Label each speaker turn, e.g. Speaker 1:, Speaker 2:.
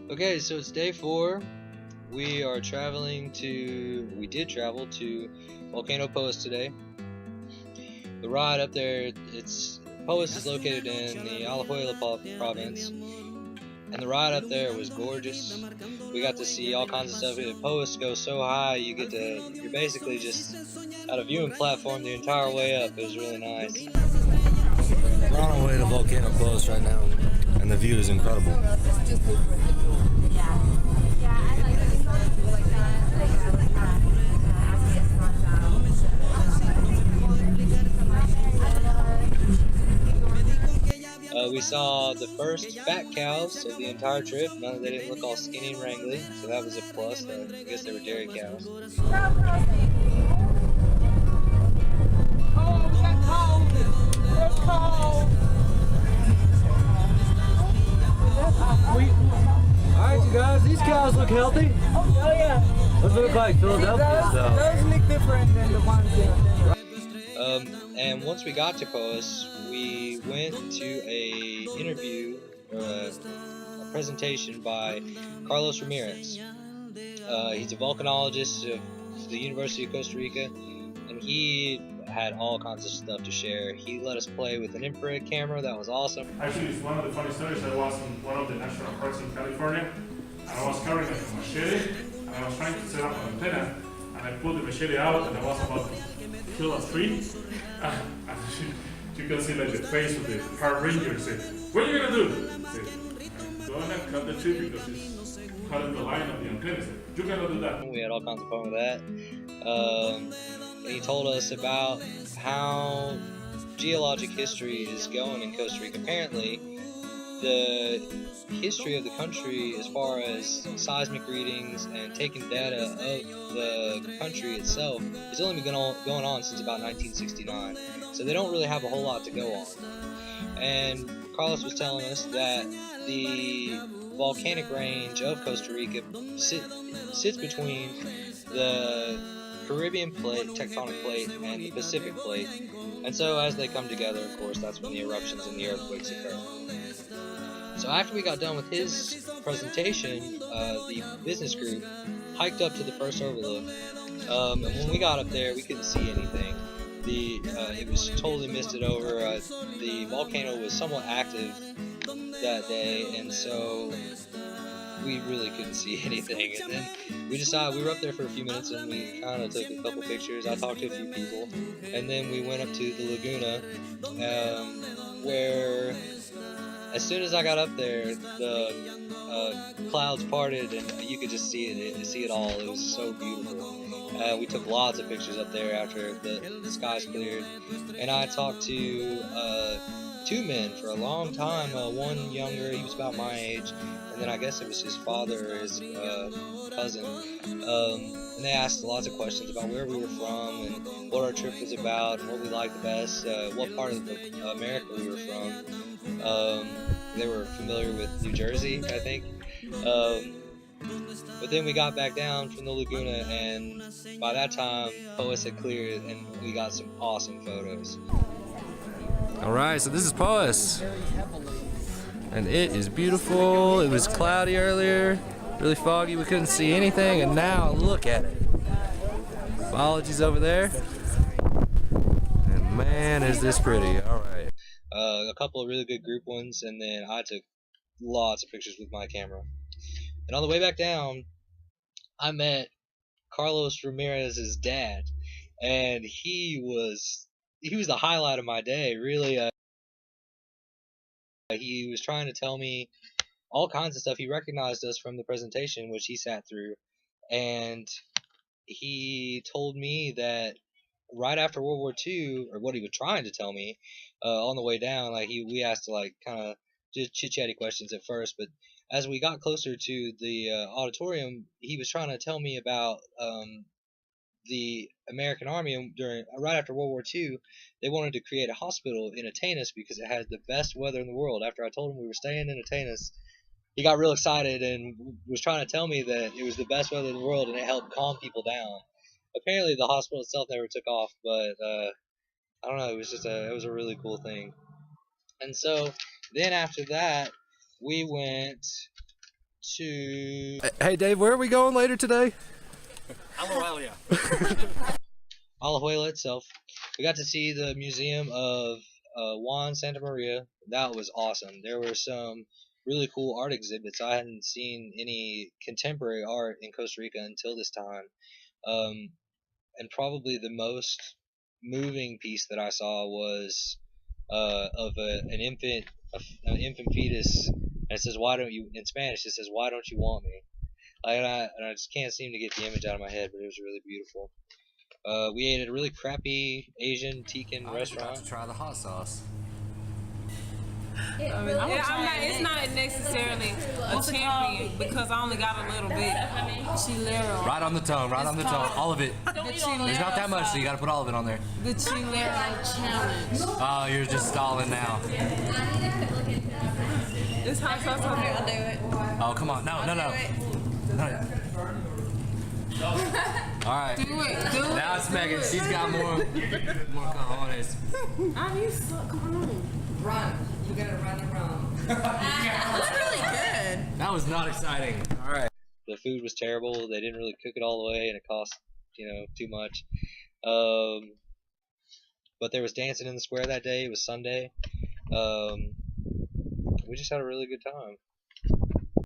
Speaker 1: Okay, so it's day 4. We did travel to Volcano Poas today. The ride up there, Poas is located in the Alajuela province, and the ride up there was gorgeous. We got to see all kinds of stuff. Poas goes so high, you're basically just at a viewing platform the entire way up. It was really nice.
Speaker 2: We're on our way to Volcano Poas right now, and the view is incredible.
Speaker 1: We saw the first fat cows of the entire trip. None of they didn't look all skinny and wrangly, so that was a plus. I guess they were dairy cows.
Speaker 2: Alright, you guys, these cows look healthy.
Speaker 3: Oh yeah.
Speaker 2: Those look like Philadelphia stuff.
Speaker 3: Those look different than the ones in.
Speaker 1: And once we got to Poas, we went to a interview, or a presentation by Carlos Ramirez. He's a volcanologist of the University of Costa Rica, and he had all kinds of stuff to share. He let us play with an infrared camera. That was awesome.
Speaker 4: Actually, it's one of the funny stories. I was in one of the national parks in California, and I was carrying a machete, and I was trying to set up an antenna, and I pulled the machete out, and I was about to kill a tree. And you can see like the face of the park ranger said, "What are you gonna do?" I said, "I'm gonna cut the tree because it's cutting the line of the antenna." I said, "You cannot do that."
Speaker 1: We had all kinds of fun with that. And he told us about how geologic history is going in Costa Rica. Apparently, the history of the country as far as seismic readings and taking data of the country itself has only been going on since about 1969. So they don't really have a whole lot to go on. And Carlos was telling us that the volcanic range of Costa Rica sits between the Caribbean plate, tectonic plate, and the Pacific plate. And so as they come together, of course, that's when the eruptions and the earthquakes occur. So after we got done with his presentation, the business group hiked up to the first overlook. And when we got up there, we couldn't see anything. It was totally misted over. The volcano was somewhat active that day, and so we really couldn't see anything. And then we decided, we were up there for a few minutes and we kind of took a couple pictures. I talked to a few people, and then we went up to the Laguna, where as soon as I got up there, the clouds parted and you could just see it all. It was so beautiful. We took lots of pictures up there after the skies cleared, and I talked to 2 men for a long time. One younger, he was about my age, and then I guess it was his father or his cousin. And they asked lots of questions about where we were from and what our trip was about and what we liked the best, what part of America we were from. They were familiar with New Jersey, I think. But then we got back down from the Laguna, and by that time, Poas had cleared, and we got some awesome photos.
Speaker 2: Alright, so this is Poas. And it is beautiful. It was cloudy earlier, really foggy, we couldn't see anything, and now look at it. Biology's over there. And man, is this pretty. Alright.
Speaker 1: A couple of really good group ones, and then I took lots of pictures with my camera. And on the way back down, I met Carlos Ramirez's dad, and he was the highlight of my day, really. He was trying to tell me all kinds of stuff. He recognized us from the presentation, which he sat through, and he told me that right after World War II, or what he was trying to tell me, on the way down, like we asked like kind of just chit-chatty questions at first, but as we got closer to the auditorium, he was trying to tell me about the American Army right after World War II. They wanted to create a hospital in Atenas because it had the best weather in the world. After I told him we were staying in Atenas, he got real excited and was trying to tell me that it was the best weather in the world and it helped calm people down. Apparently the hospital itself never took off, but I don't know, it was a really cool thing. And so then after that, we went to
Speaker 2: Hey Dave, where are we going later today?
Speaker 1: Alajuela itself. We got to see the Museum of Juan Santa Maria. That was awesome. There were some really cool art exhibits. I hadn't seen any contemporary art in Costa Rica until this time. And probably the most moving piece that I saw was of an infant fetus, and it says, "Why don't you?" In Spanish, it says, "Why don't you want me?" And I just can't seem to get the image out of my head, but it was really beautiful. We ate at a really crappy Asian Tikan restaurant.
Speaker 2: To try the hot sauce.
Speaker 5: It's not necessarily a champion because I only got a little bit. Chilero.
Speaker 2: Right on the tongue, all of it. There's not that much, so you gotta put all of it on there.
Speaker 5: The Chilero challenge.
Speaker 2: Oh, you're just stalling now.
Speaker 5: This hot sauce on there.
Speaker 3: I'll do it.
Speaker 2: Oh, come on, no. All right.
Speaker 5: Do it.
Speaker 2: Now it's Megan. She's got more cojones.
Speaker 5: You suck. Come on.
Speaker 3: Run. You gotta run. That's really good.
Speaker 2: That was not exciting. All right.
Speaker 1: The food was terrible. They didn't really cook it all the way, and it cost too much. But there was dancing in the square that day. It was Sunday. We just had a really good time.